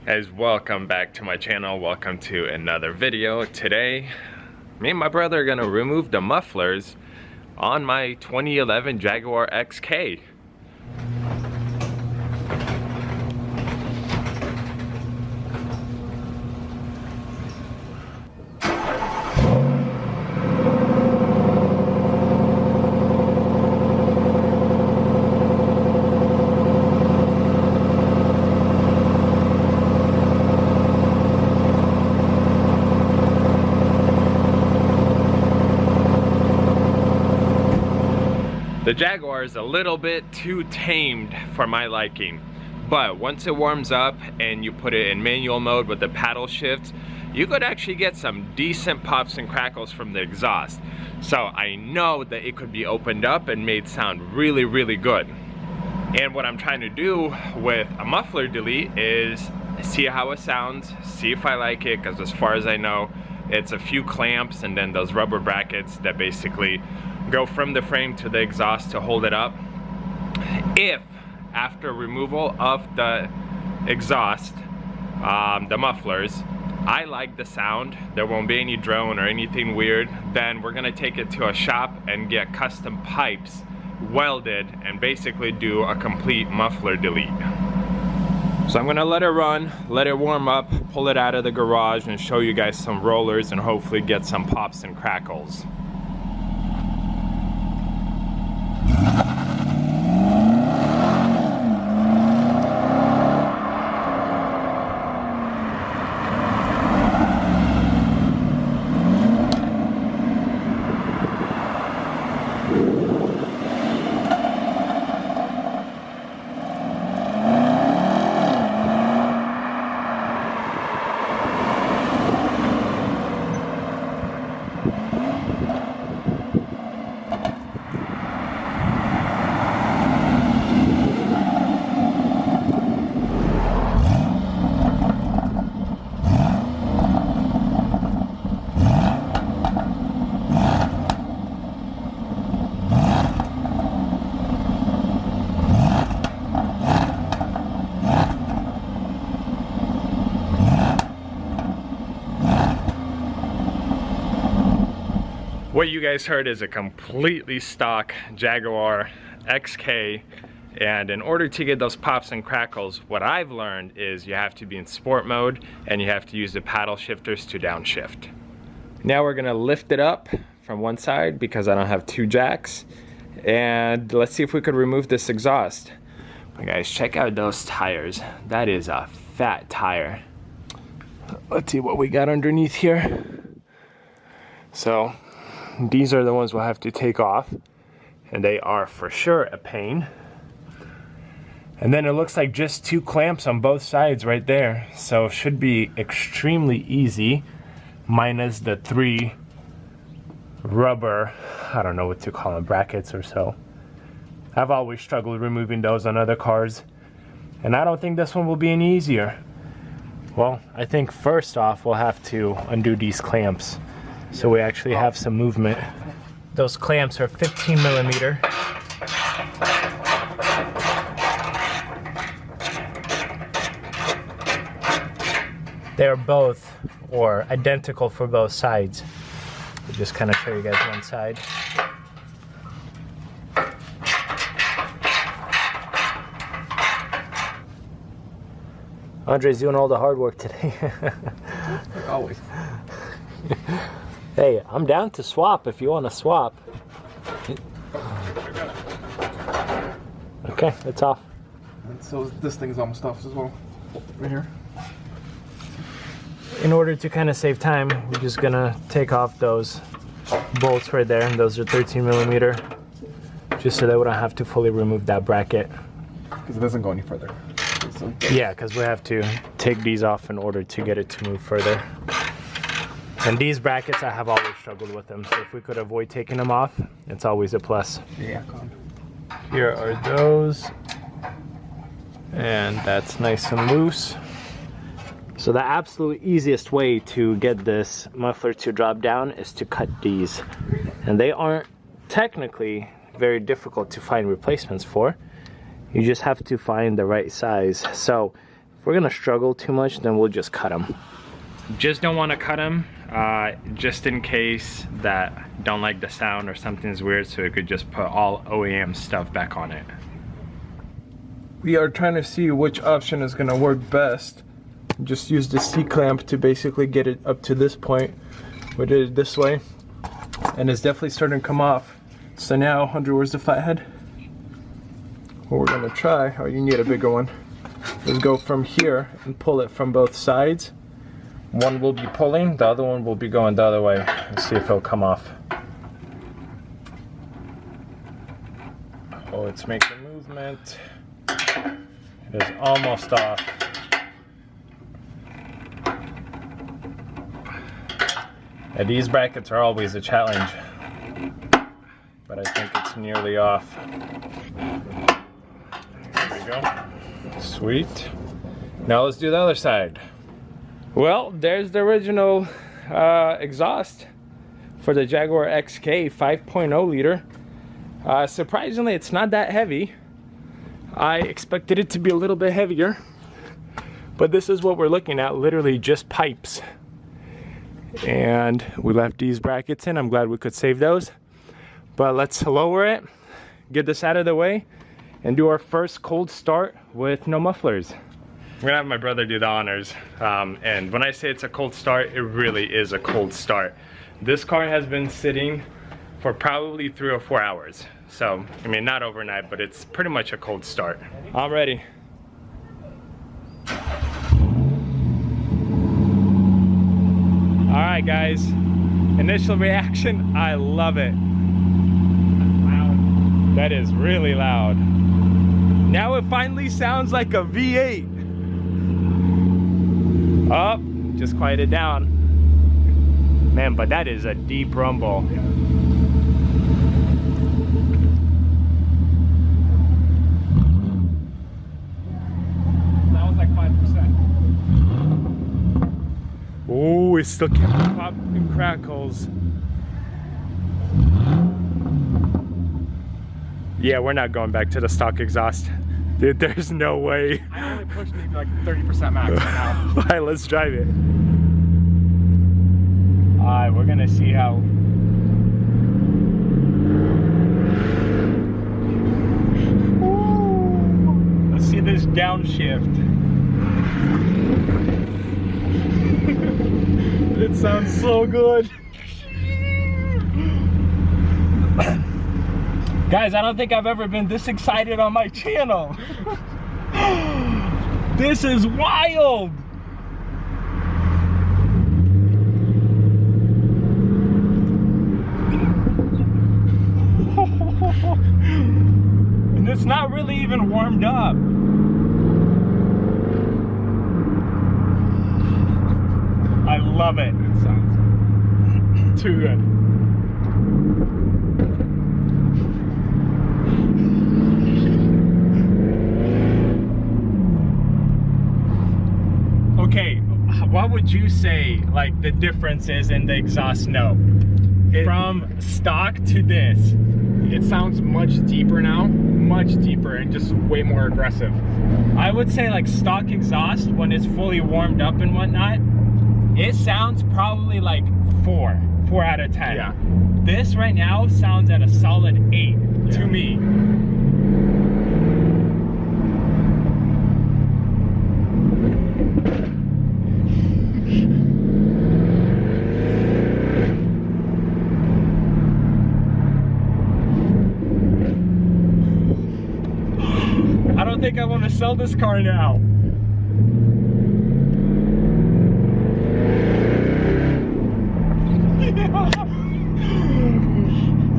Guys, welcome back to my channel. Welcome to another video. Today, me and my brother are gonna remove the mufflers on my 2011 Jaguar XK. The Jaguar is a little bit too tamed for my liking, but once it warms up and you put it in manual mode with the paddle shift, you could actually get some decent pops and crackles from the exhaust. So I know that it could be opened up and made sound really, really good. And what I'm trying to do with a muffler delete is see how it sounds, see if I like it, because as far as I know, it's a few clamps and then those rubber brackets that basically go from the frame to the exhaust to hold it up. If after removal of the exhaust, the mufflers, I like the sound, there won't be any drone or anything weird, then we're gonna take it to a shop and get custom pipes welded and basically do a complete muffler delete. So I'm gonna let it run, let it warm up, pull it out of the garage and show you guys some rollers and hopefully get some pops and crackles. What you guys heard is a completely stock Jaguar XK, and in order to get those pops and crackles, what I've learned is you have to be in sport mode and you have to use the paddle shifters to downshift. Now we're gonna lift it up from one side because I don't have two jacks, and let's see if we could remove this exhaust. But guys, check out those tires. That is a fat tire. Let's see what we got underneath here. So these are the ones we'll have to take off, and they are for sure a pain. And then it looks like just two clamps on both sides right there, so should be extremely easy, minus the three rubber, I don't know what to call them, brackets or so. I've always struggled removing those on other cars, and I don't think this one will be any easier. Well, I think first off we'll have to undo these clamps so we actually have some movement. Those clamps are 15 millimeter. They're both, or identical for both sides. I'll just kind of show you guys one side. Andre's doing all the hard work today. Always. Hey, I'm down to swap if you want to swap. Okay, it's off. And so this thing's almost off as well, right here. In order to kind of save time, we're just gonna take off those bolts right there, and those are 13 millimeter, just so that we don't have to fully remove that bracket. Because it doesn't go any further. So yeah, because we have to take these off in order to get it to move further. And these brackets, I have always struggled with them, so if we could avoid taking them off, it's always a plus. yeah, come. Here are those, and that's nice and loose. So the absolute easiest way to get this muffler to drop down is to cut these. And they aren't technically very difficult to find replacements for. You just have to find the right size. So we're gonna struggle too much, then we'll just cut them. Just don't want to cut them, just in case that don't like the sound or something's weird, so we could just put all OEM stuff back on it. We are trying to see which option is going to work best. Just use the C-clamp to basically get it up to this point. We did it this way, and it's definitely starting to come off. So now, Andrew, where's the flathead? What we're going to try, oh, you need a bigger one, is go from here and pull it from both sides. One will be pulling, the other one will be going the other way. Let's see if it'll come off. Oh, it's making movement. It is almost off. Yeah, these brackets are always a challenge, but I think it's nearly off. There we go. Sweet. Now let's do the other side. Well, there's the original exhaust for the Jaguar XK 5.0 liter. Surprisingly, it's not that heavy. I expected it to be a little bit heavier, but this is what we're looking at, literally just pipes. And we left these brackets in. I'm glad we could save those. But let's lower it, get this out of the way, and do our first cold start with no mufflers. I'm gonna have my brother do the honors, and when I say it's a cold start, it really is a cold start. This car has been sitting for probably 3 or 4 hours, so I mean not overnight, but it's pretty much a cold start. I'm ready. All right, guys, initial reaction, I love it. Loud. That is really loud. Now it finally sounds like a V8. Oh, just quiet it down. Man, but that is a deep rumble. That was like 5%. Oh, it's still kept popping crackles. Yeah, we're not going back to the stock exhaust. Dude, there's no way. I only pushed maybe like 30% max right now. All right, let's drive it. All right, we're gonna see how. Ooh, let's see this downshift. It sounds so good. Guys, I don't think I've ever been this excited on my channel. This is wild. And it's not really even warmed up. I love it. It sounds too good. Okay, what would you say like the difference is in the exhaust note from stock to this? It sounds much deeper now, much deeper and just way more aggressive. I would say like stock exhaust, when it's fully warmed up and whatnot, it sounds probably like 4 out of 10. Yeah. This right now sounds at a solid 8 to me. I don't think I want to sell this car now.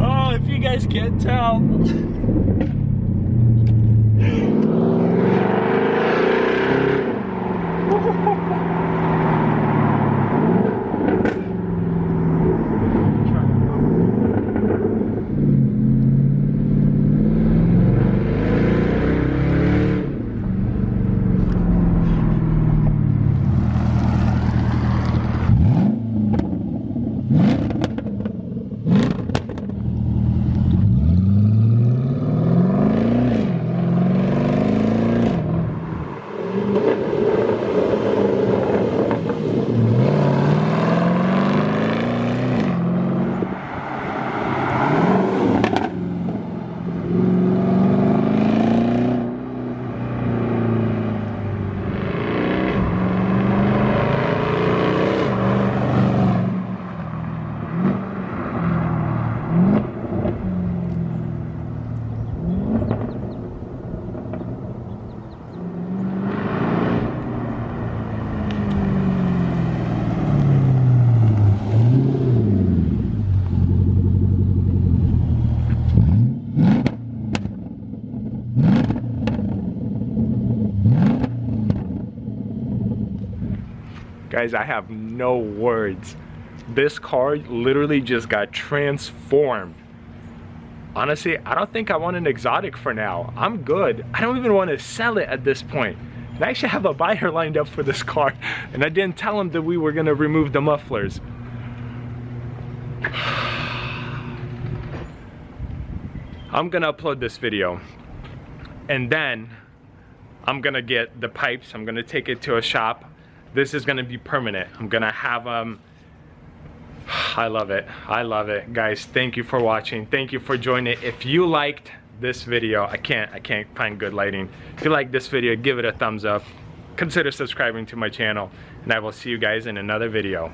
Oh, if you guys can't tell. Guys, I have no words. This car literally just got transformed. Honestly, I don't think I want an exotic for now. I'm good. I don't even want to sell it at this point. And I actually have a buyer lined up for this car, and I didn't tell him that we were gonna remove the mufflers. I'm gonna upload this video, and then I'm gonna get the pipes. I'm gonna take it to a shop. This is gonna be permanent. I'm gonna have I love it. I love it. Guys, thank you for watching. Thank you for joining. If you liked this video, I can't find good lighting. If you like this video, give it a thumbs up. Consider subscribing to my channel, and I will see you guys in another video.